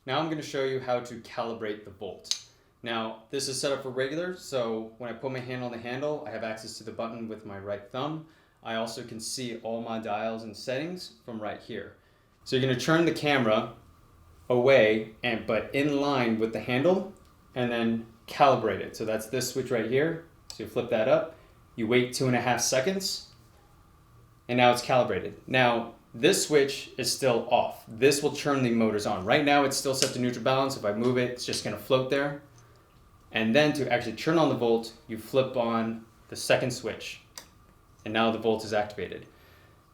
Now I'm going to show you how to calibrate the volt. Now this is set up for regular, so when I put my hand on the handle, I have access to the button with my right thumb. I also can see all my dials and settings from right here. So you're going to turn the camera away, but in line with the handle, and then calibrate it. So that's this switch right here. So you flip that up, you wait 2.5 seconds, and now it's calibrated. Now this switch is still off. This will turn the motors on. Right now it's still set to neutral balance. If I move it, it's just going to float there. And then to actually turn on the volt, you flip on the second switch, and now the volt is activated.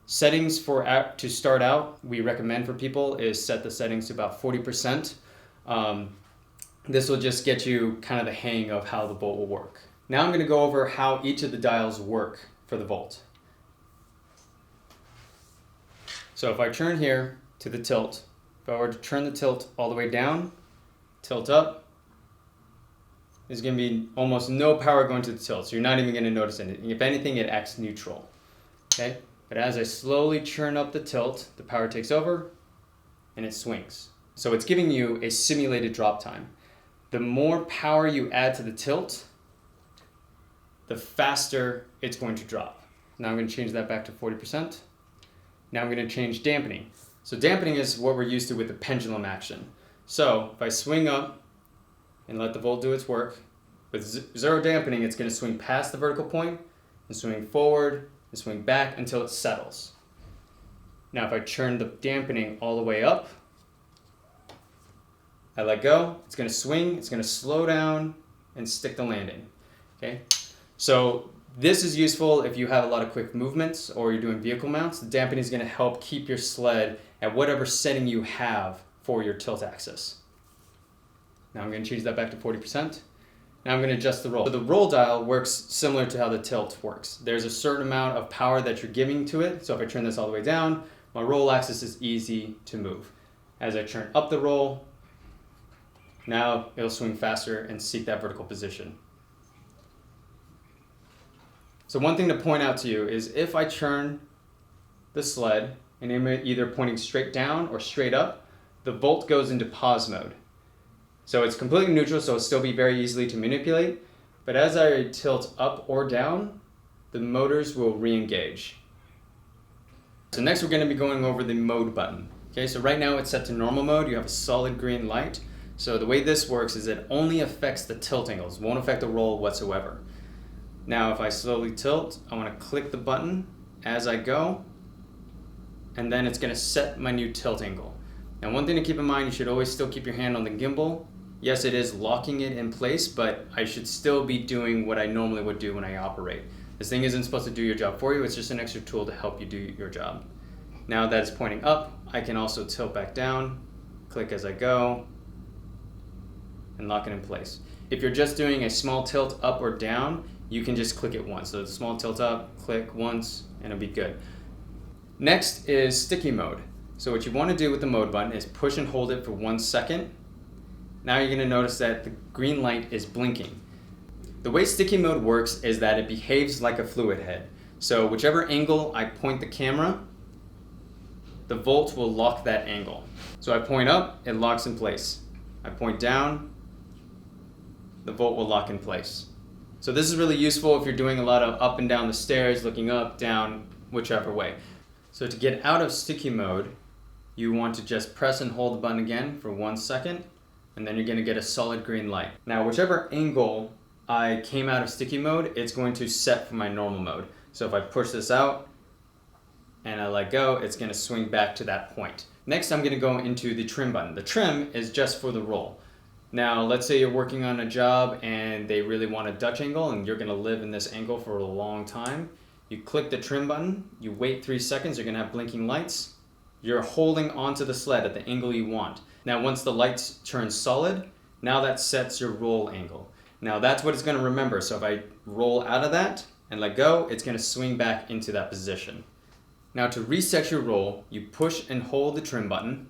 Settings for to start out, we recommend for people is set the settings to about 40%. This will just get you kind of the hang of how the volt will work. Now I'm going to go over how each of the dials work for the volt. So if I turn here to the tilt, if I were to turn the tilt all the way down, tilt up, there's going to be almost no power going to the tilt, so you're not even going to notice anything. If anything, it acts neutral. Okay? But as I slowly turn up the tilt, the power takes over and it swings. So it's giving you a simulated drop time. The more power you add to the tilt, the faster it's going to drop. Now I'm going to change that back to 40%. Now I'm going to change dampening. So dampening is what we're used to with the pendulum action. So if I swing up and let the volt do its work, with zero dampening, it's going to swing past the vertical point and swing forward and swing back until it settles. Now if I turn the dampening all the way up, I let go, it's going to swing, it's going to slow down and stick the landing. Okay? So this is useful if you have a lot of quick movements or you're doing vehicle mounts. The dampening is going to help keep your sled at whatever setting you have for your tilt axis. Now I'm going to change that back to 40%. Now I'm going to adjust the roll. So the roll dial works similar to how the tilt works. There's a certain amount of power that you're giving to it. So if I turn this all the way down, my roll axis is easy to move. As I turn up the roll, now it'll swing faster and seek that vertical position. So one thing to point out to you is if I turn the sled and I'm either pointing straight down or straight up, the volt goes into pause mode. So it's completely neutral, so it'll still be very easily to manipulate. But as I tilt up or down, the motors will re-engage. So next we're going to be going over the mode button. Okay, so right now it's set to normal mode. You have a solid green light. So the way this works is it only affects the tilt angles, won't affect the roll whatsoever. Now if I slowly tilt, I want to click the button as I go, and then it's going to set my new tilt angle. Now one thing to keep in mind, you should always still keep your hand on the gimbal. Yes, it is locking it in place, but I should still be doing what I normally would do when I operate. This thing isn't supposed to do your job for you, it's just an extra tool to help you do your job. Now that it's pointing up, I can also tilt back down, click as I go, and lock it in place. If you're just doing a small tilt up or down, you can just click it once. So the small tilt up, click once, and it'll be good. Next is sticky mode. So what you want to do with the mode button is push and hold it for 1 second. Now you're going to notice that the green light is blinking. The way sticky mode works is that it behaves like a fluid head. So whichever angle I point the camera, the volt will lock that angle. So I point up, it locks in place. I point down, the volt will lock in place. So this is really useful if you're doing a lot of up and down the stairs, looking up, down, whichever way. So to get out of sticky mode, you want to just press and hold the button again for 1 second, and then you're going to get a solid green light. Now whichever angle I came out of sticky mode, it's going to set for my normal mode. So if I push this out and I let go, it's going to swing back to that point. Next I'm going to go into the trim button. The trim is just for the roll. Now let's say you're working on a job and they really want a Dutch angle and you're going to live in this angle for a long time. You click the trim button, you wait 3 seconds, you're going to have blinking lights. You're holding onto the sled at the angle you want. Now once the lights turn solid, now that sets your roll angle. Now that's what it's going to remember. So if I roll out of that and let go, it's going to swing back into that position. Now to reset your roll, you push and hold the trim button.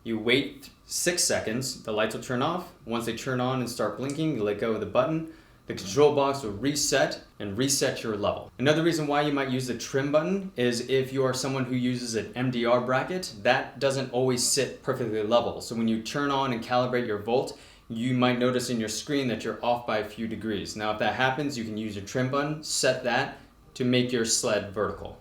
You wait 6 seconds, the lights will turn off. Once they turn on and start blinking, you let go of the button. the control box will reset and reset your level. Another reason why you might use the trim button is if you are someone who uses an MDR bracket, that doesn't always sit perfectly level. So when you turn on and calibrate your volt, you might notice in your screen that you're off by a few degrees. Now if that happens, you can use your trim button, set that to make your sled vertical.